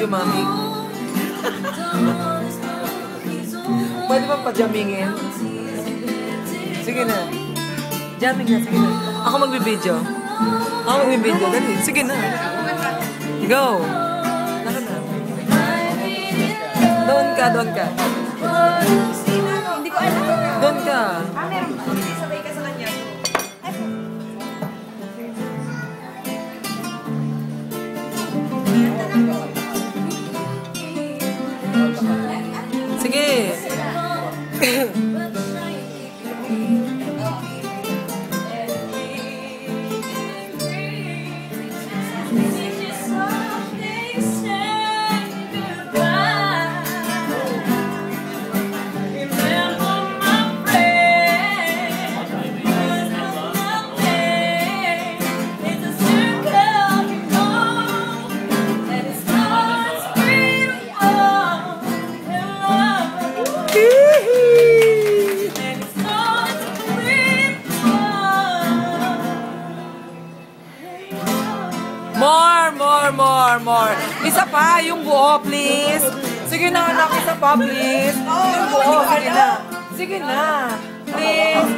jumaming? Pwede ba pa-jamingin? Sige na. Jamming na, sige na. Ako magbibideo. Ako magbibideo. Dali, sige na. Go! Naka na. Doon ka, doon ka. Hindi ko alam. Doon ka. Meron ba? Sabay ka sa kanya. Sige. More. Isa pa, yung buo, please. Sige na, anak, isa pa, please. Yung buo, sige na. Sige na. Please.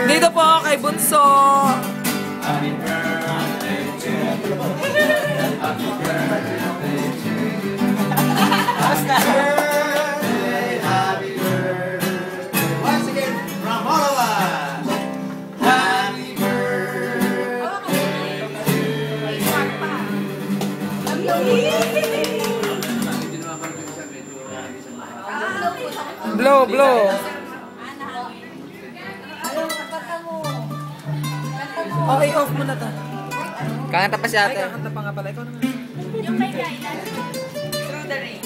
Dito po kay Bunso. Happy birthday to you. Happy birthday to you. Happy birthday. Once again, from all of us. Happy birthday to you. Blow. Okay, off mo na to. Kakanta pa si ate. Ay, kakanta pa nga pala. Ikaw naman. Yung kay Kailan. Through the rain.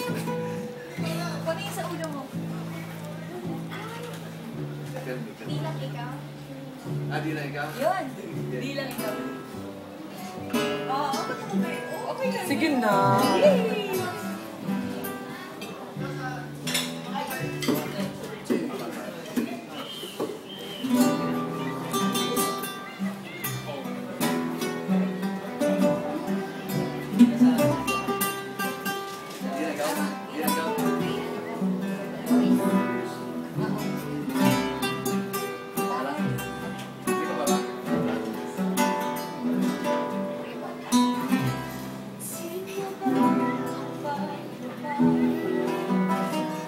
Kung yung sa ulo mo. Di lang ikaw. Di lang ikaw? Yun. Di lang ikaw. Oo, okay lang. Sige na.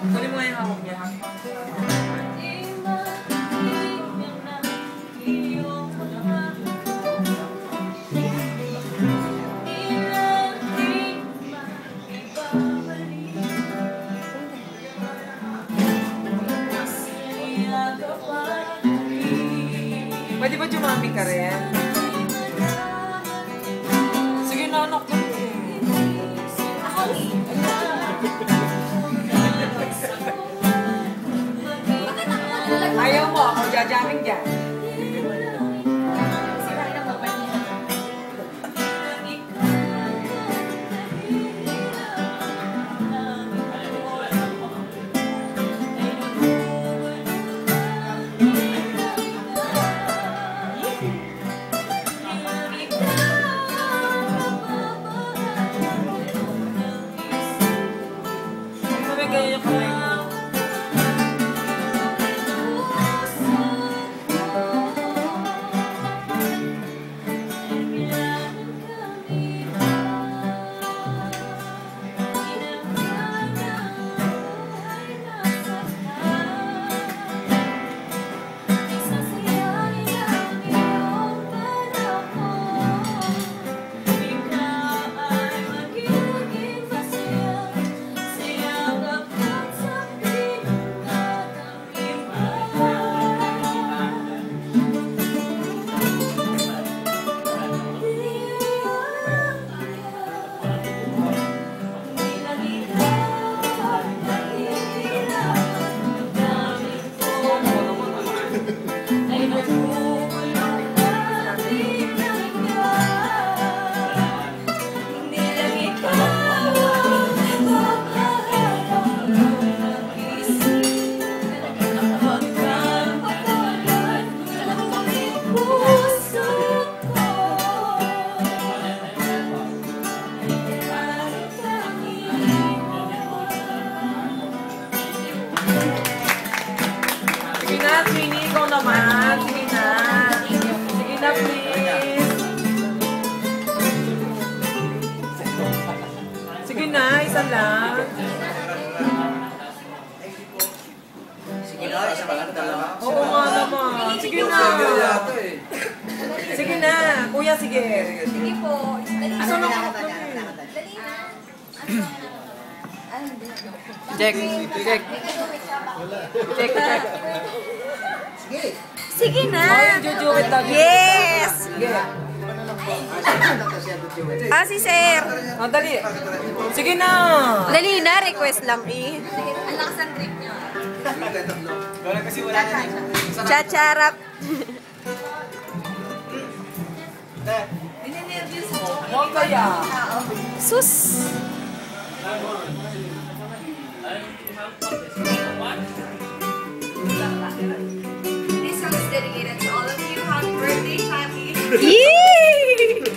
Kunin mo nga yung hawak niya. Pwede ba jumami ka rin? Sige na, anak. Ayaw mo, ako jajaming dyan. Sige na, Trini, ikaw naman. Sige na. Sige na, please. Sige na, isa lang. Oo nga naman. Sige na. Sige na. Kuya, sige. Sige po. Dali na. Asa na ako? Dali na. Ay, hindi. Check. Check. Check, check. Sige na. Oh, jujuwit daw. Yes! Sige. Ah, si Sir. Oh, dali. Sige na. Dali na, request lang eh. Ang lakas ng trip niya. Chacharap. Ninenervyos ako. Huwag kaya. Sus! This song is dedicated to all of you. Happy birthday, Chappy. Yee!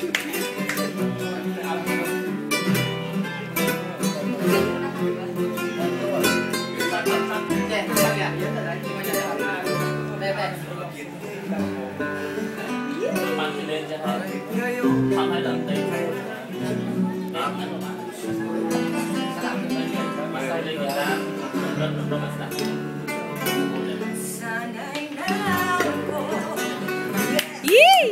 Yee!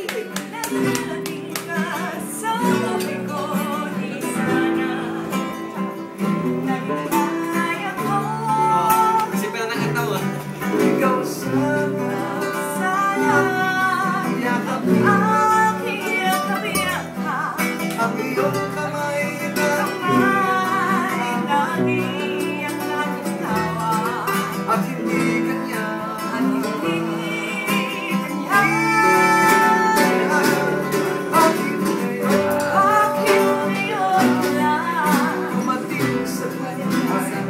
At hindi kanya kumating sa buhay at siya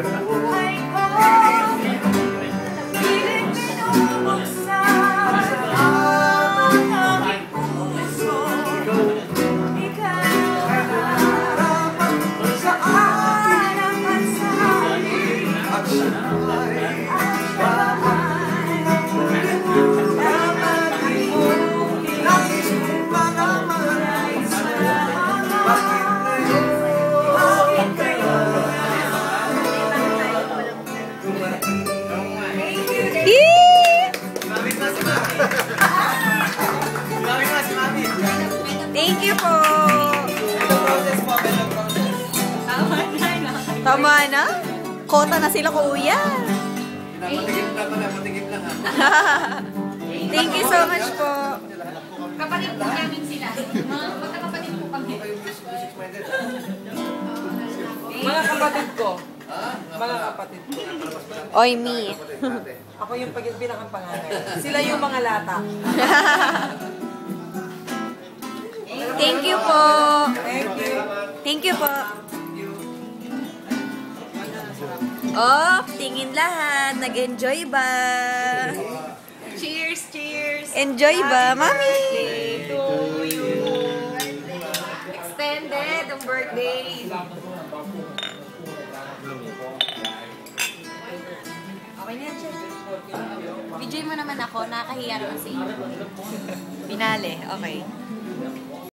Yee! Thank you po. Tama na. Kota na sila, kuya. Patigip lang ha. Thank you so much po. Kapatid po namin sila. Magkakapatid po kami. Mga kapatid ko. Mga kapatid ko. Oy, me. Ako yung pinakang panganay. Sila yung mga lata. Thank you po. Thank you. Thank you po. Oh, tingin lahat. Nag-enjoy ba? Cheers! Cheers! Enjoy ba, mami? To you! Extended ang birthday! Okay na yan, Chef. Video mo naman ako. Nakakahiya naman sa inyo. Binale, okay.